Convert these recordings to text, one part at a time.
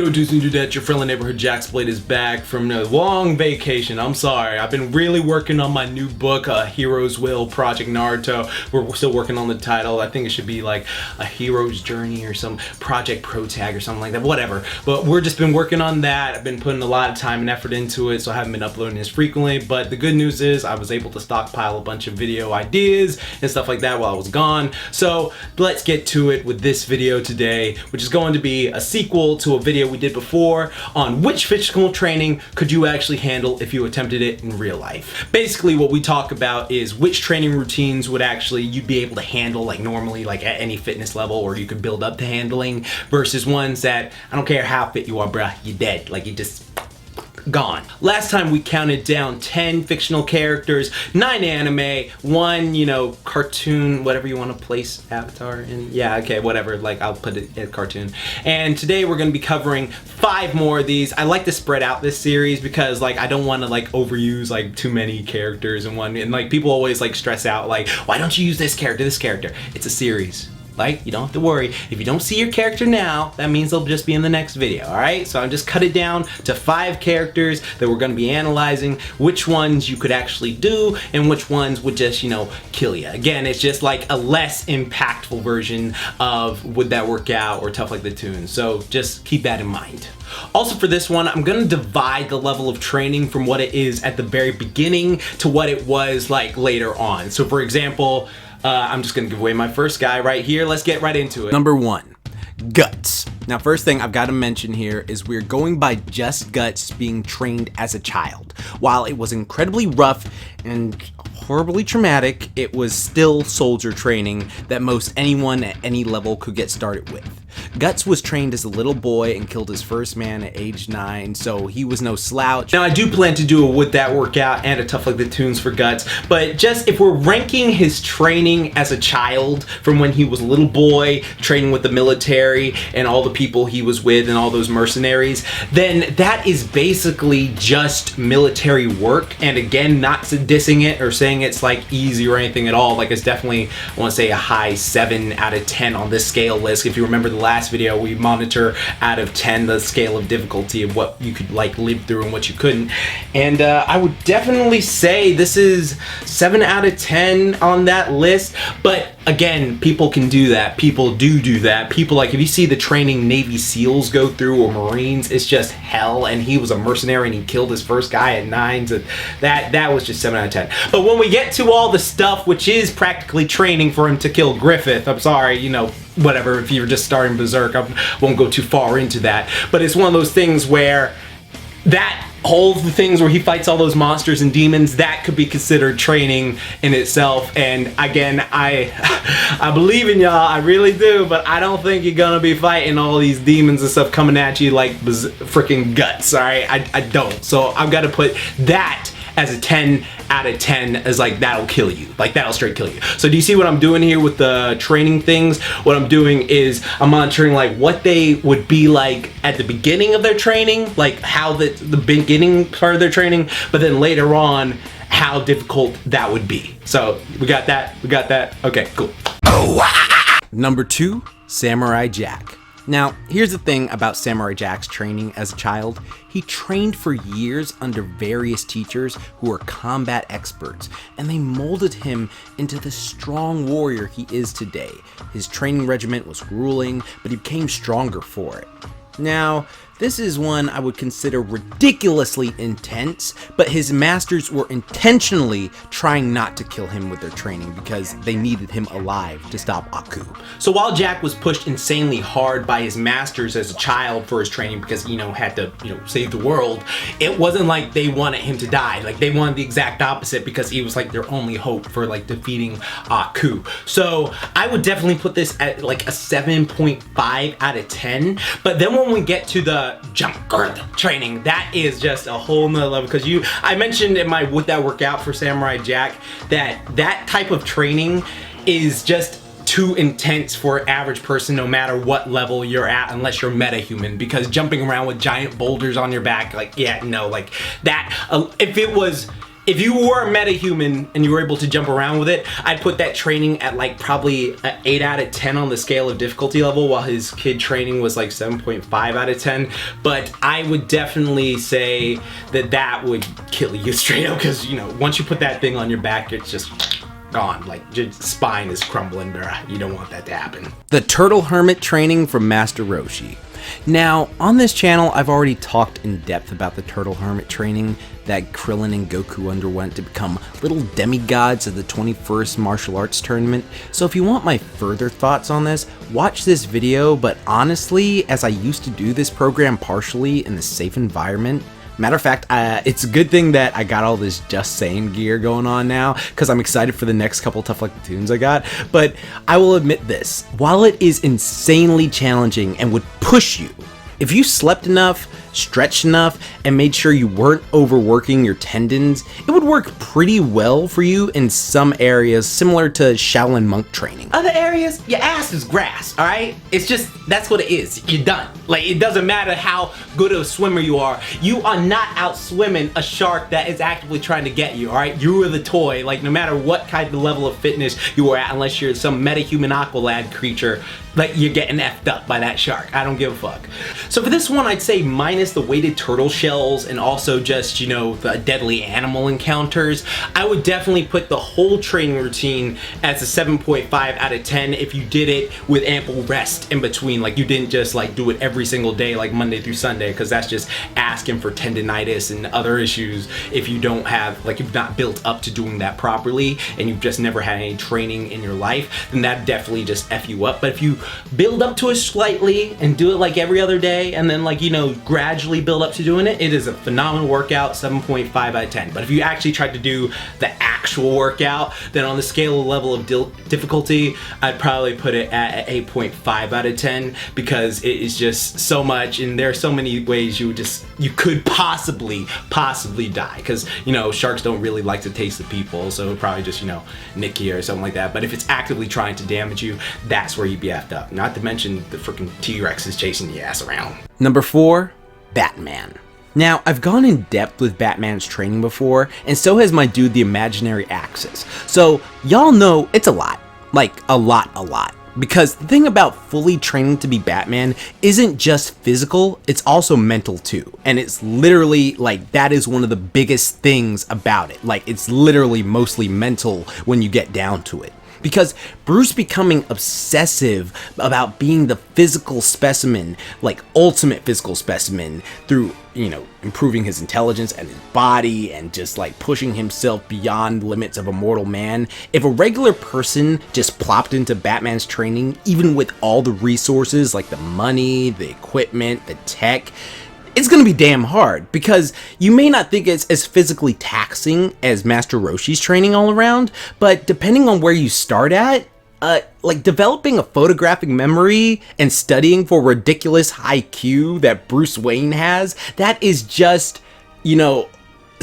Yo, dudes and dudettes, your friendly neighborhood JaxBlade is back from a long vacation. I'm sorry. I've been really working on my new book, Hero's Will, Project Naruto. We're still working on the title. I think it should be like A Hero's Journey or some Project Protag or something like that. Whatever. But we're just been working on that. I've been putting a lot of time and effort into it, so I haven't been uploading as frequently. But the good news is I was able to stockpile a bunch of video ideas and stuff like that while I was gone. So let's get to it with this video today, which is going to be a sequel to a video we did before on which physical training could you actually handle if you attempted it in real life. Basically what we talk about is which training routines would actually you'd be able to handle like normally, like at any fitness level, or you could build up to handling, versus ones that I don't care how fit you are, bruh, you're dead, like you just gone. Last time we counted down 10 fictional characters, 9 anime, 1, you know, cartoon, whatever you want to place Avatar in. Yeah, okay, whatever, like I'll put it in a cartoon. And today we're going to be covering 5 more of these. I like to spread out this series because like I don't want to like overuse like too many characters in one, and like people always like stress out like, why don't you use this character, this character? It's a series. Like, you don't have to worry. If you don't see your character now, that means they'll just be in the next video, alright? So I'm just cut it down to 5 characters that we're going to be analyzing, which ones you could actually do, and which ones would just, you know, kill you. Again, it's just like a less impactful version of Would That Work Out or Tough Like the Tune. So just keep that in mind. Also for this one, I'm going to divide the level of training from what it is at the very beginning to what it was like later on. So for example, I'm just gonna give away my first guy right here. Let's get right into it. Number 1, Guts. Now, first thing I've got to mention here is we're going by just Guts being trained as a child. While it was incredibly rough and horribly traumatic, it was still soldier training that most anyone at any level could get started with. Guts was trained as a little boy and killed his first man at age 9, so he was no slouch. Now I do plan to do a Would That Work Out and a Tough Like the Tunes for Guts, but just if we're ranking his training as a child from when he was a little boy, training with the military and all the people he was with and all those mercenaries, then that is basically just military work. And again, not dissing it or saying it's like easy or anything at all. Like it's definitely, I want to say a high 7 out of 10 on this scale list. If you remember the last video, we monitor out of 10 the scale of difficulty of what you could like live through and what you couldn't, and I would definitely say this is 7 out of 10 on that list. But again, people can do that, people do that. People, like if you see the training Navy SEALs go through or Marines, it's just hell. And he was a mercenary and he killed his first guy at 9, so that was just 7 out of 10. But when we get to all the stuff which is practically training for him to kill Griffith, I'm sorry, you know, whatever, if you're just starting Beserk, I won't go too far into that, but it's one of those things where that all the things where he fights all those monsters and demons, that could be considered training in itself. And again, I believe in y'all, I really do, but I don't think you're gonna be fighting all these demons and stuff coming at you like freaking Guts, alright? I don't. So I've got to put that as a 10 out of 10 as like that'll kill you, like that'll straight kill you. So do you see what I'm doing here with the training things? What I'm doing is I'm monitoring like what they would be like at the beginning of their training, like how the beginning part of their training, but then later on how difficult that would be. So we got that, okay, cool. Number 2, Samurai Jack. Now, here's the thing about Samurai Jack's training as a child. He trained for years under various teachers who were combat experts, and they molded him into the strong warrior he is today. His training regimen was grueling, but he became stronger for it. Now, this is one I would consider ridiculously intense, but his masters were intentionally trying not to kill him with their training because they needed him alive to stop Aku. So while Jack was pushed insanely hard by his masters as a child for his training because, you know, had to, you know, save the world, it wasn't like they wanted him to die. Like they wanted the exact opposite because he was like their only hope for like defeating Aku. So I would definitely put this at like a 7.5 out of 10. But then when we get to the jump guard training, that is just a whole nother level, because I mentioned in my Would That Work Out for Samurai Jack that type of training is just too intense for an average person no matter what level you're at, unless you're meta-human, because jumping around with giant boulders on your back, like, yeah, no, like that, if if you were a metahuman and you were able to jump around with it, I'd put that training at like probably an 8 out of 10 on the scale of difficulty level, while his kid training was like 7.5 out of 10. But I would definitely say that that would kill you straight up, because, you know, once you put that thing on your back, it's just gone. Like, your spine is crumbling, bruh. You don't want that to happen. The Turtle Hermit training from Master Roshi. Now, on this channel, I've already talked in depth about the Turtle Hermit training that Krillin and Goku underwent to become little demigods of the 21st Martial Arts Tournament. So if you want my further thoughts on this, watch this video, but honestly, as I used to do this program partially in a safe environment, matter of fact, it's a good thing that I got all this Just Saying gear going on now, because I'm excited for the next couple Tough Luck Platoons I got. But I will admit this, while it is insanely challenging and would push you, if you slept enough, stretched enough, and made sure you weren't overworking your tendons, it would work pretty well for you in some areas, similar to Shaolin monk training. Other areas, your ass is grass, all right? It's just, that's what it is. You're done. Like, it doesn't matter how good of a swimmer you are not out swimming a shark that is actively trying to get you, all right? You are the toy. Like, no matter what kind of level of fitness you are at, unless you're some metahuman aqualad creature, like, you're getting effed up by that shark. I don't give a fuck. So for this one, I'd say minus the weighted turtle shells and also just, you know, the deadly animal encounters, I would definitely put the whole training routine as a 7.5 out of 10 if you did it with ample rest in between. Like, you didn't just like do it every single day, like Monday through Sunday, because that's just asking for tendinitis and other issues if you don't have, like, you've not built up to doing that properly and you've just never had any training in your life, then that definitely just F you up. But if you build up to it slightly and do it like every other day, and then, like, you know, gradually build up to doing it, it is a phenomenal workout, 7.5 out of 10. But if you actually tried to do the actual workout, then on the scale of level of difficulty, I'd probably put it at 8.5 out of 10, because it is just so much, and there are so many ways you could possibly die, because, you know, sharks don't really like the taste of people, so it'll probably just, you know, nick you or something like that. But if it's actively trying to damage you, that's where you'd be effed up. Not to mention the freaking T-Rex is chasing your ass around. Number 4, Batman. Now, I've gone in depth with Batman's training before, and so has my dude, the Imaginary Axis. So, y'all know it's a lot. Like, a lot. Because the thing about fully training to be Batman isn't just physical, it's also mental too. And it's literally, like, that is one of the biggest things about it. Like, it's literally mostly mental when you get down to it. Because Bruce becoming obsessive about being the physical specimen, like ultimate physical specimen, through, you know, improving his intelligence and his body and just like pushing himself beyond the limits of a mortal man. If a regular person just plopped into Batman's training, even with all the resources like the money, the equipment, the tech, it's gonna be damn hard, because you may not think it's as physically taxing as Master Roshi's training all around, but depending on where you start at, like developing a photographic memory and studying for ridiculous high Q that Bruce Wayne has, that is just, you know,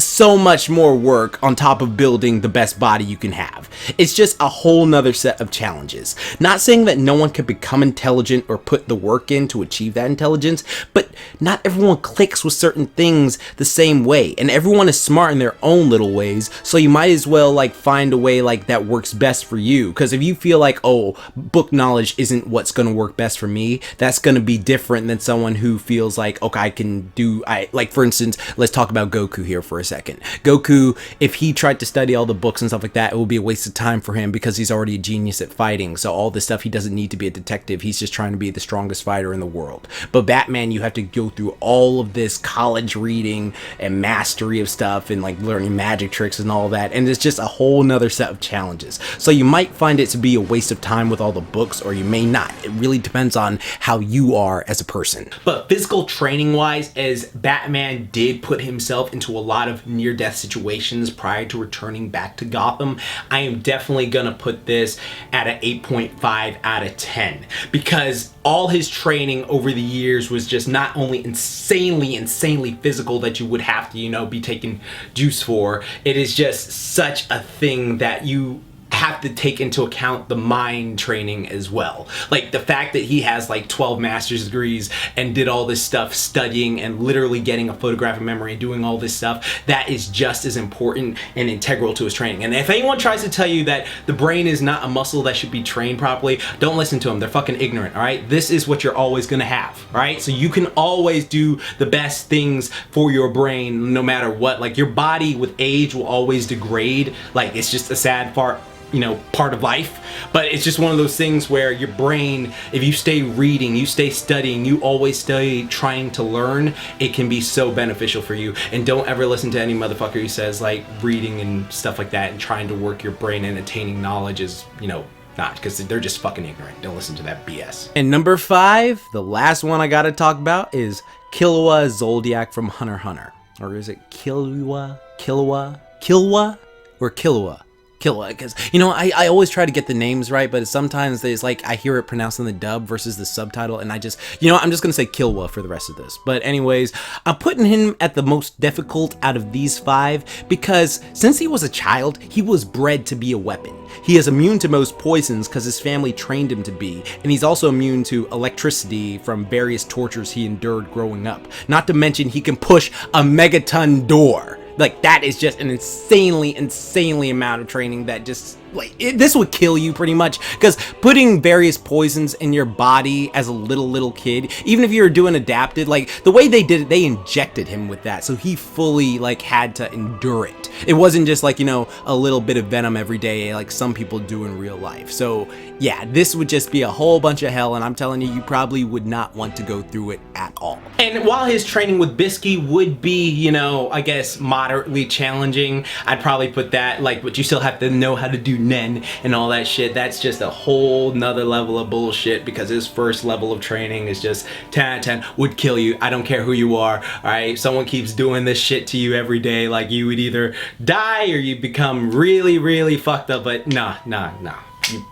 so much more work on top of building the best body you can have. It's just a whole nother set of challenges. Not saying that no one can become intelligent or put the work in to achieve that intelligence, but not everyone clicks with certain things the same way, and everyone is smart in their own little ways, so you might as well like find a way like that works best for you. Because if you feel like, oh, book knowledge isn't what's gonna work best for me, that's gonna be different than someone who feels like, okay, I can do, like for instance, let's talk about Goku here for a second. Goku, if he tried to study all the books and stuff like that, it would be a waste of time for him, because he's already a genius at fighting. So all this stuff, he doesn't need to be a detective. He's just trying to be the strongest fighter in the world. But Batman, you have to go through all of this college reading and mastery of stuff and like learning magic tricks and all that. And it's just a whole nother set of challenges. So you might find it to be a waste of time with all the books, or you may not. It really depends on how you are as a person. But physical training wise, as Batman did put himself into a lot of near-death situations prior to returning back to Gotham, I am definitely gonna put this at an 8.5 out of 10, because all his training over the years was just not only insanely physical that you would have to, you know, be taking juice for. It is just such a thing that you have to take into account the mind training as well. Like the fact that he has like 12 master's degrees and did all this stuff studying and literally getting a photographic memory and doing all this stuff, that is just as important and integral to his training. And if anyone tries to tell you that the brain is not a muscle that should be trained properly, don't listen to them. They're fucking ignorant, all right? This is what you're always gonna have, all right? So you can always do the best things for your brain no matter what. Like your body with age will always degrade. Like it's just a sad part, you know, part of life. But it's just one of those things where your brain, if you stay reading, you stay studying, you always stay trying to learn, it can be so beneficial for you. And don't ever listen to any motherfucker who says like reading and stuff like that and trying to work your brain and attaining knowledge is, you know, not, because they're just fucking ignorant. Don't listen to that BS. And number 5, the last one I gotta talk about is Killua Zoldyck from Hunter x Hunter. Or is it Killua? Or Killua? Killua, because, you know, I always try to get the names right, but sometimes there's like, I hear it pronounced in the dub versus the subtitle, and I just, you know, I'm just gonna say Killua for the rest of this. But anyways, I'm putting him at the most difficult out of these 5, because since he was a child, he was bred to be a weapon. He is immune to most poisons because his family trained him to be, and he's also immune to electricity from various tortures he endured growing up. Not to mention, he can push a megaton door. Like, that is just an insanely amount of training that just, like, this would kill you pretty much, because putting various poisons in your body as a little kid, even if you were doing adapted, like, the way they did it, they injected him with that, so he fully, like, had to endure it. It wasn't just, like, you know, a little bit of venom every day, like some people do in real life. So, yeah, this would just be a whole bunch of hell, and I'm telling you, you probably would not want to go through it at all. And while his training with Bisky would be, you know, I guess moderately challenging, I'd probably put that, like, but you still have to know how to do Nen and all that shit. That's just a whole nother level of bullshit, because his first level of training is just 10 out of 10, would kill you. I don't care who you are, alright? Someone keeps doing this shit to you every day, like, you would either die or you become really fucked up, but nah.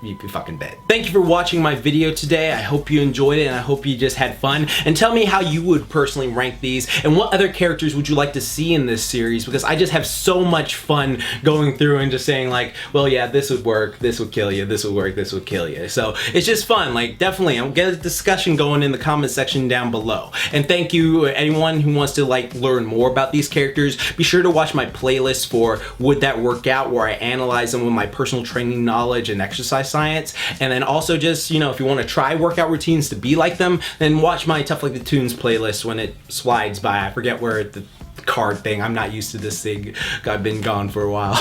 You'd be fucking dead. Thank you for watching my video today. I hope you enjoyed it, and I hope you just had fun. And tell me how you would personally rank these, and what other characters would you like to see in this series, because I just have so much fun going through and just saying like, well, yeah, this would work, this would kill you, this would work, this would kill you. So it's just fun. Like, definitely, I'll get a discussion going in the comment section down below. And thank you, anyone who wants to like learn more about these characters. Be sure to watch my playlist for Would That Work Out, where I analyze them with my personal training knowledge and exercise science. And then also just, you know, if you want to try workout routines to be like them, then watch my Tough Like the Tunes playlist when it slides by. I forget where the card thing, I'm not used to this thing, I've been gone for a while.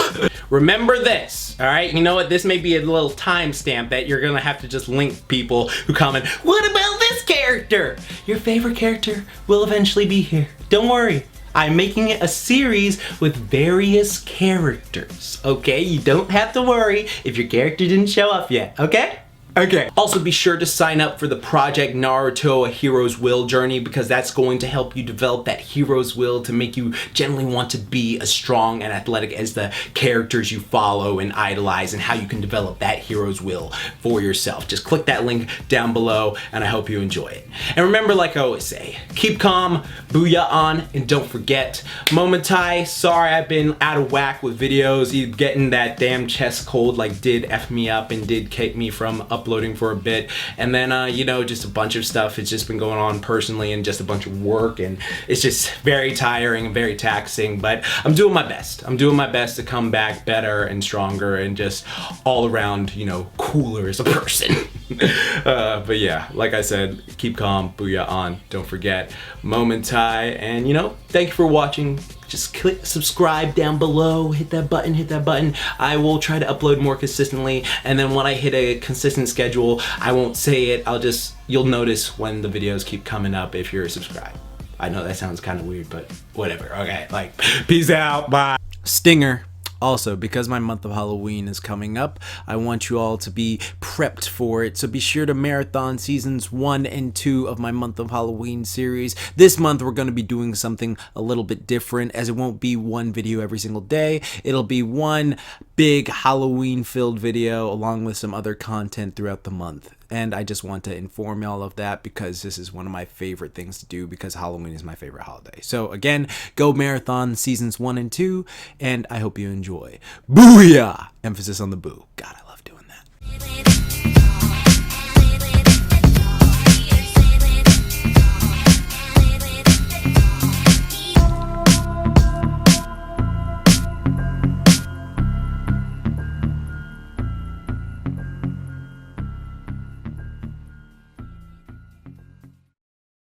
Remember this, all right? You know what, this may be a little timestamp that you're gonna have to just link people who comment, what about this character? Your favorite character will eventually be here, don't worry. I'm making it a series with various characters, okay? You don't have to worry if your character didn't show up yet, okay? Okay. Also, be sure to sign up for the Project Naruto A Hero's Will journey, because that's going to help you develop that hero's will to make you generally want to be as strong and athletic as the characters you follow and idolize, and how you can develop that hero's will for yourself. Just click that link down below, and I hope you enjoy it. And remember, like I always say, keep calm, booyah on, and don't forget, Momentai, sorry I've been out of whack with videos. Getting that damn chest cold like did F me up and did kick me from uploading for a bit, and then you know, just a bunch of stuff. It's just been going on personally, and just a bunch of work, and it's just very tiring and very taxing, but I'm doing my best. I'm doing my best to come back better and stronger and just all around, you know, cooler as a person. But yeah, like I said, keep calm, booyah on, don't forget, Momentai, and you know, thank you for watching. Just click subscribe down below, hit that button. I will try to upload more consistently, and then when I hit a consistent schedule, I won't say it, you'll notice when the videos keep coming up if you're subscribed. I know that sounds kind of weird, but whatever, okay, like, peace out, bye. Stinger. Also, because my month of Halloween is coming up, I want you all to be prepped for it, so be sure to marathon seasons 1 and 2 of my month of Halloween series. This month we're going to be doing something a little bit different, as it won't be one video every single day. It'll be one big Halloween-filled video along with some other content throughout the month. And I just want to inform y'all of that because this is one of my favorite things to do because Halloween is my favorite holiday. So again, go marathon seasons 1 and 2, and I hope you enjoy. Booyah! Emphasis on the boo. God, I love doing that.